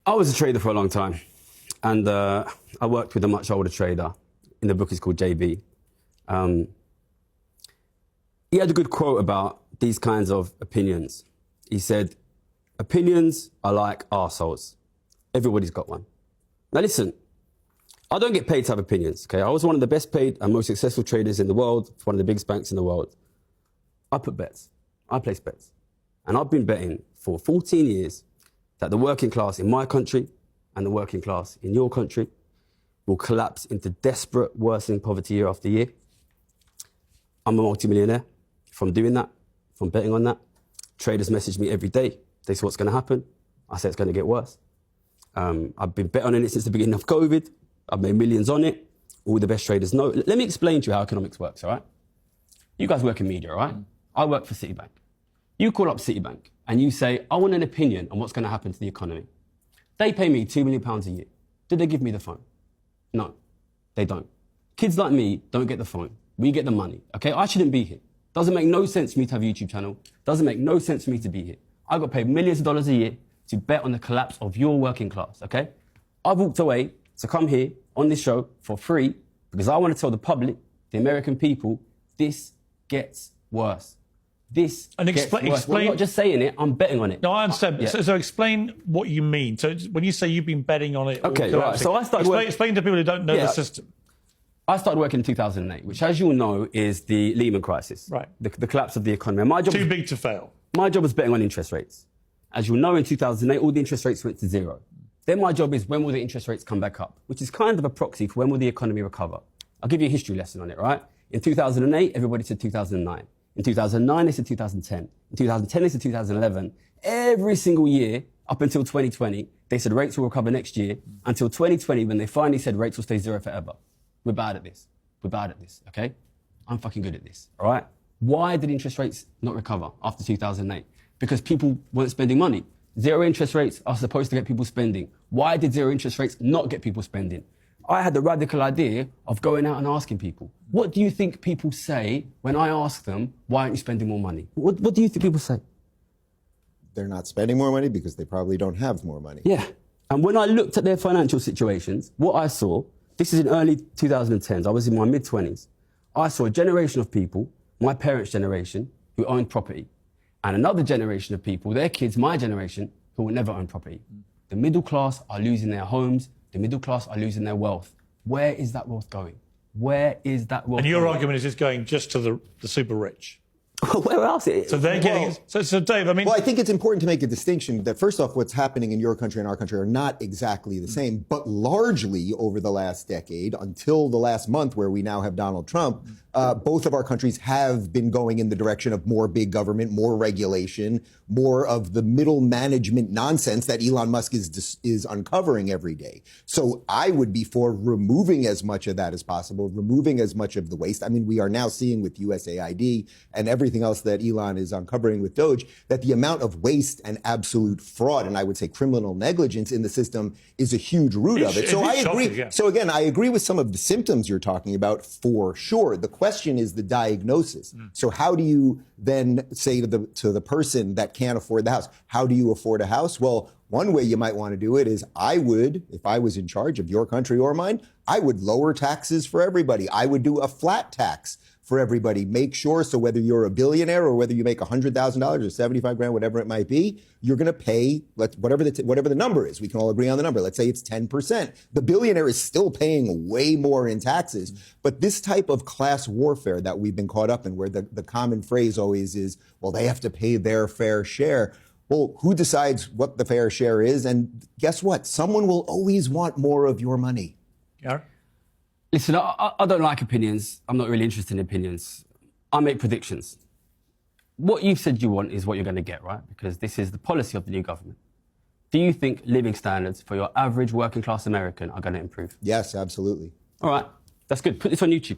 I was a trader for a long time, and I worked with a much older trader. In the book, it's called JB. He had a good quote about these kinds of opinions. He said, opinions are like arseholes. Everybody's got one. Now listen, I don't get paid to have opinions, okay? I was one of the best paid and most successful traders in the world, for one of the biggest banks in the world. I put bets. I place bets. And I've been betting for 14 years that the working class in my country and the working class in your country will collapse into desperate, worsening poverty year after year. I'm a multimillionaire from doing that, from betting on that. Traders message me every day. They say, what's going to happen? I say it's going to get worse. I've been betting on it since the beginning of COVID. I've made millions on it. All the best traders know. Let me explain to you how economics works, all right? You guys work in media, all right? I work for Citibank. You call up Citibank and you say, I want an opinion on what's going to happen to the economy. They pay me £2 million a year. Do they give me the phone? No, they don't. Kids like me don't get the phone. We get the money, okay? I shouldn't be here. Doesn't make no sense for me to have a YouTube channel. Doesn't make no sense for me to be here. I got paid millions of dollars a year to bet on the collapse of your working class, okay? I've walked away to come here on this show for free because I want to tell the public, the American people, this gets worse. This gets worse. Well, I'm not just saying it, I'm betting on it. No, I understand. Yeah. So explain what you mean. So when you say you've been betting on it... Okay, right. So I started explain to people who don't know the system. I started working in 2008, which, as you all know, is the Lehman crisis. Right. The collapse of the economy. My job Too big to fail. My job was betting on interest rates. As you'll know, in 2008, all the interest rates went to zero. Then my job is when will the interest rates come back up, which is kind of a proxy for when will the economy recover. I'll give you a history lesson on it, right? In 2008, everybody said 2009. In 2009, they said 2010. In 2010, they said 2011. Every single year, up until 2020, they said rates will recover next year, until 2020, when they finally said rates will stay zero forever. We're bad at this. We're bad at this, okay? I'm fucking good at this, all right? Why did interest rates not recover after 2008? Because people weren't spending money. Zero interest rates are supposed to get people spending. Why did zero interest rates not get people spending? I had the radical idea of going out and asking people, what do you think people say when I ask them, why aren't you spending more money? What do you think people say? They're not spending more money because they probably don't have more money. Yeah. And when I looked at their financial situations, what I saw, this is in early 2010s, I was in my mid-20s, I saw a generation of people, my parents' generation, who owned property, and another generation of people, their kids, my generation, who will never own property. The middle class are losing their homes. The middle class are losing their wealth. Where is that wealth going? Where is that wealth going? And your going? argument is it's going just to the super rich. Where else? So they're getting... So Dave, I mean... Well, I think it's important to make a distinction that, first off, what's happening in your country and our country are not exactly the same, but largely over the last decade, until the last month where we now have Donald Trump, both of our countries have been going in the direction of more big government, more regulation, more of the middle management nonsense that Elon Musk is uncovering every day. So I would be for removing as much of that as possible, removing as much of the waste. I mean, we are now seeing with USAID and everything else that Elon is uncovering with Doge, that the amount of waste and absolute fraud, and I would say criminal negligence in the system is a huge root of it. So I agree. Yeah. So again, I agree with some of the symptoms you're talking about for sure. The question is the diagnosis. So how do you then say to the person that can't afford the house, how do you afford a house? Well, one way you might want to do it is I would, if I was in charge of your country or mine, I would lower taxes for everybody. I would do a flat tax for everybody. Make sure, so whether you're a billionaire or whether you make $100,000 or 75 grand, whatever it might be, you're going to pay whatever the number is. We can all agree on the number. Let's say it's 10%. The billionaire is still paying way more in taxes. But this type of class warfare that we've been caught up in, where the common phrase always is, well, they have to pay their fair share. Well, who decides what the fair share is? And guess what? Someone will always want more of your money. Yeah. Listen, I don't like opinions. I'm not really interested in opinions. I make predictions. What you've said you want is what you're going to get, right? Because this is the policy of the new government. Do you think living standards for your average working class American are going to improve? Yes, absolutely. All right, that's good. Put this on YouTube.